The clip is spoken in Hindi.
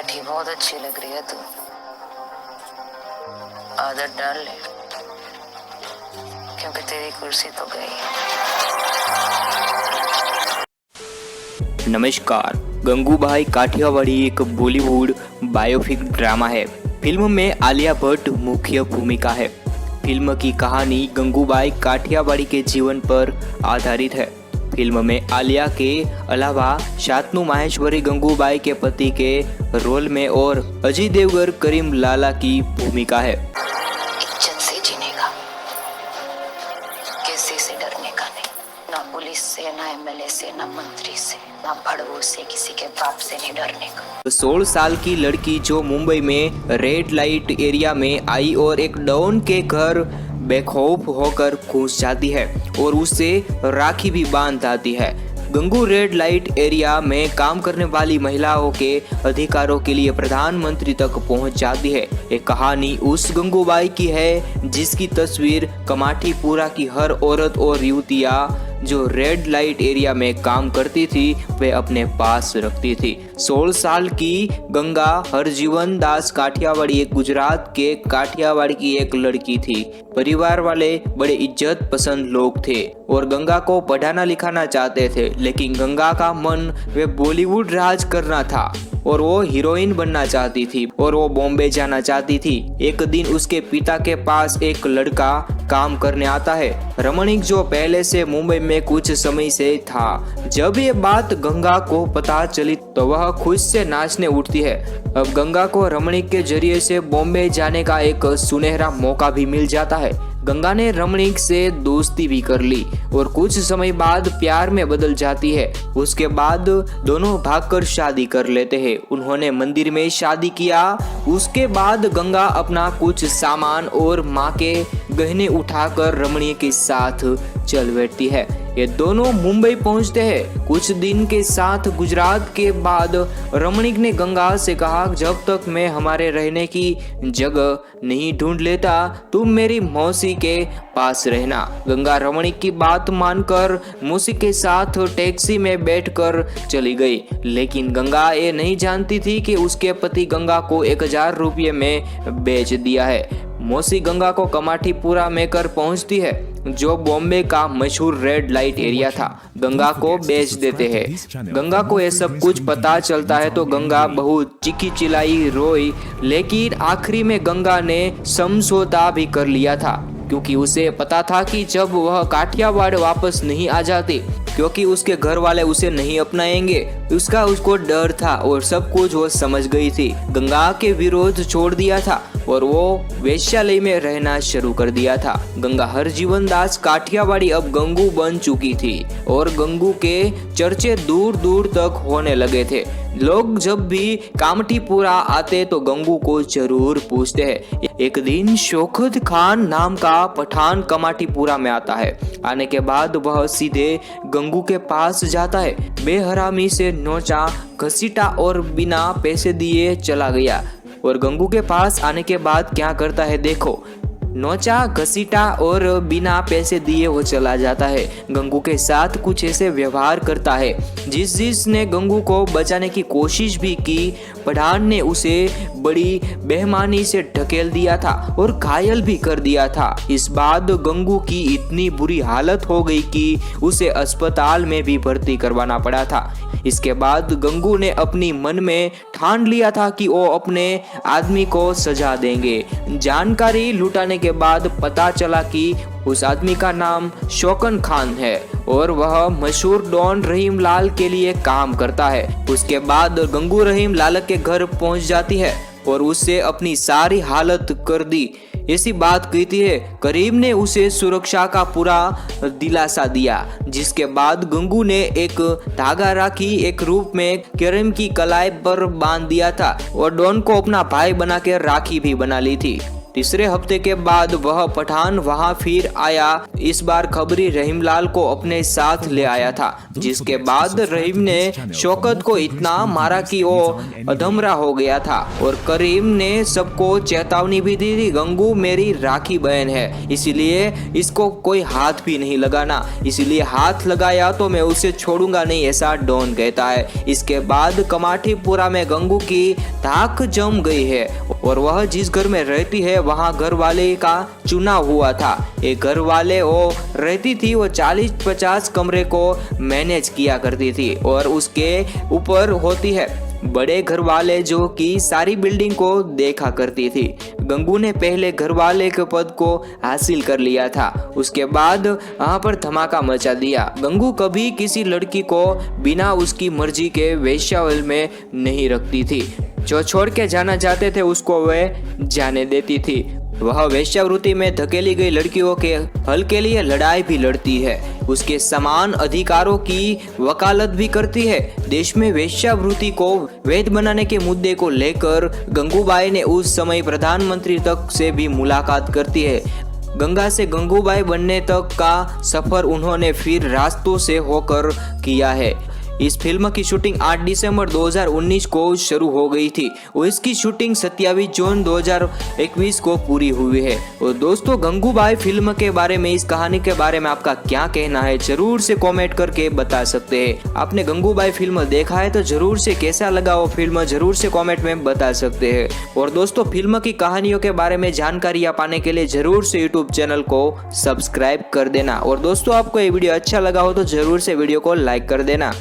काठी बहुत अच्छी लग रही है तू, आदत डाल ले, क्योंकि तेरी कुर्सी तो गई। नमस्कार। गंगूबाई काठियावाड़ी एक बॉलीवुड बायोपिक ड्रामा है। फिल्म में आलिया भट्ट मुख्य भूमिका है। फिल्म की कहानी गंगूबाई काठियावाड़ी के जीवन पर आधारित है। फिल्म में आलिया के अलावा शांतनु माहेश्वरी गंगूबाई के पति के रोल में और अजय देवगन करीम लाला की भूमिका है। इज्जत से जीने का, किसी से डरने का नहीं, ना पुलिस से, ना एमएलए से, ना मंत्री से, ना भड़वों से, किसी के बाप से नहीं डरने का। 16 साल की लड़की जो मुंबई में रेड लाइट एरिया में आई और एक डॉन के घर बेखौफ होकर घुस जाती है और उससे राखी भी बांध आती है। गंगू रेड लाइट एरिया में काम करने वाली महिलाओं के अधिकारों के लिए प्रधानमंत्री तक पहुंच जाती है। ये कहानी उस गंगूबाई की है जिसकी तस्वीर कमाठीपुरा की हर औरत और युवतियां जो रेड लाइट एरिया में काम करती थी वे अपने पास रखती थी। 16 साल की गंगा हरजीवन दास काठियावाड़ी एक गुजरात के काठियावाड़ी की एक लड़की थी। परिवार वाले बड़े इज्जत पसंद लोग थे और गंगा को पढ़ाना लिखाना चाहते थे, लेकिन गंगा का मन वे बॉलीवुड राज करना था और वो हीरोइन बनना चाहती थी और वो बॉम्बे जाना चाहती थी। एक दिन उसके पिता के पास एक लड़का काम करने आता है, रमणीक, जो पहले से मुंबई में कुछ समय से था। जब ये बात गंगा को पता चली तो वह खुश से नाचने उठती है। अब गंगा को रमणीक के जरिए से बॉम्बे जाने का एक सुनहरा मौका भी मिल जाता है। गंगा ने रमणीक से दोस्ती भी कर ली और कुछ समय बाद प्यार में बदल जाती है। उसके बाद दोनों भागकर शादी कर लेते हैं। उन्होंने मंदिर में शादी किया। उसके बाद गंगा अपना कुछ सामान और माँ के गहने उठाकर रमणीक के साथ चल बैठती है। ये दोनों मुंबई पहुंचते हैं। कुछ दिन के साथ गुजरात के बाद रमणीक ने गंगा से कहा, जब तक मैं हमारे रहने की जगह नहीं ढूंढ लेता तुम मेरी मौसी के पास रहना। गंगा रमणीक की बात मानकर मौसी के साथ टैक्सी में बैठकर चली गई, लेकिन गंगा ये नहीं जानती थी कि उसके पति गंगा को 1000 रुपये में बेच दिया है। मौसी गंगा को कमाठीपुरा में कर पहुंचती है, जो बॉम्बे का मशहूर रेड लाइट एरिया था। गंगा को बेच देते हैं। गंगा को ये सब कुछ पता चलता है तो गंगा बहुत चीखी चिल्लाई रोई, लेकिन आखिरी में गंगा ने समझौता भी कर लिया था, क्योंकि उसे पता था कि जब वह काठियावाड़ वापस नहीं आ जाती, क्योंकि उसके घर वाले उसे नहीं अपनाएंगे, उसको डर था और सब कुछ वो समझ गई थी। गंगा के विरोध छोड़ दिया था और वो वेश्यालय में रहना शुरू कर दिया था। गंगा हरजीवन दास काठियावाड़ी अब गंगू बन चुकी थी और गंगू के चर्चे दूर दूर तक होने लगे थे। लोग जब भी कामठीपुरा आते तो गंगू को जरूर पूछते हैं। एक दिन शौकत खान नाम का पठान कमाठीपुरा में आता है। आने के बाद वह सीधे गंगू के पास जाता है, बेहरामी से नोचा घसीटा और बिना पैसे दिए चला गया। और गंगू के पास आने के बाद क्या करता है देखो, नोचा घसीटा और बिना पैसे दिए वो चला जाता है। गंगू के साथ कुछ ऐसे व्यवहार करता है जिसने गंगू को बचाने की कोशिश भी की। पठान ने उसे बड़ी बेईमानी से ढकेल दिया था और घायल भी कर दिया था। इस बाद गंगू की इतनी बुरी हालत हो गई कि उसे अस्पताल में भी भर्ती करवाना पड़ा था। इसके बाद गंगू ने अपनी मन में ठान लिया था कि वो अपने आदमी को सजा देंगे। जानकारी लुटाने के बाद पता चला कि उस आदमी का नाम शौकत खान है और वह मशहूर डॉन रहीम लाल के लिए काम करता है। उसके बाद गंगू रहीम लाल के घर पहुंच जाती है और उससे अपनी सारी हालत कर दी ऐसी बात कहती है। करीम ने उसे सुरक्षा का पूरा दिलासा दिया, जिसके बाद गंगू ने एक धागा राखी एक रूप में करीम की कलाई पर बांध दिया था और डॉन को अपना भाई बना के राखी भी बना ली थी। तीसरे हफ्ते के बाद वह पठान वहां फिर आया। इस बार खबरी रहीमलाल को अपने साथ ले आया था, जिसके बाद रहीम ने शौकत को इतना मारा कि वो अधमरा हो गया था और करीम ने सबको चेतावनी भी दी थी, गंगू मेरी राखी बहन है, इसलिए इसको कोई हाथ भी नहीं लगाना, इसलिए हाथ लगाया तो मैं उसे छोड़ूंगा नहीं, ऐसा डॉन कहता है। इसके बाद कमाठीपुरा में गंगू की धाक जम गई है और वह जिस घर में रहती है वहाँ घर वाले का चुनाव हुआ था। एक घर वाले वो रहती थी, वो 40-50 कमरे को मैनेज किया करती थी और उसके ऊपर होती है बड़े घर वाले जो कि सारी बिल्डिंग को देखा करती थी। गंगू ने पहले घर वाले के पद को हासिल कर लिया था, उसके बाद वहाँ पर धमाका मचा दिया। गंगू कभी किसी लड़की को बिना उसकी मर्जी के वेश्यावल में नहीं रखती थी, जो छोड़ के जाना चाहते थे उसको वह जाने देती थी। वह वेश्यावृत्ति में धकेली गई लड़कियों के हल के लिए लड़ाई भी लड़ती है, उसके समान अधिकारों की वकालत भी करती है। देश में वेश्यावृत्ति को वैध बनाने के मुद्दे को लेकर गंगूबाई ने उस समय प्रधानमंत्री तक से भी मुलाकात करती है। गंगा से गंगूबाई बनने तक का सफर उन्होंने फिर रास्तों से होकर किया है। इस फिल्म की शूटिंग 8 दिसंबर 2019 को शुरू हो गई थी और इसकी शूटिंग 27 जून 2021 को पूरी हुई है। और दोस्तों, गंगूबाई फिल्म के बारे में, इस कहानी के बारे में आपका क्या कहना है जरूर से कमेंट करके बता सकते हैं। आपने गंगूबाई फिल्म देखा है तो जरूर से कैसा लगा वो फिल्म जरूर से कमेंट में बता सकते हैं। और दोस्तों, फिल्म की कहानियों के बारे में जानकारी पाने के लिए जरूर से यूट्यूब चैनल को सब्सक्राइब कर देना। और दोस्तों, आपको ये वीडियो अच्छा लगा हो तो जरूर से वीडियो को लाइक कर देना।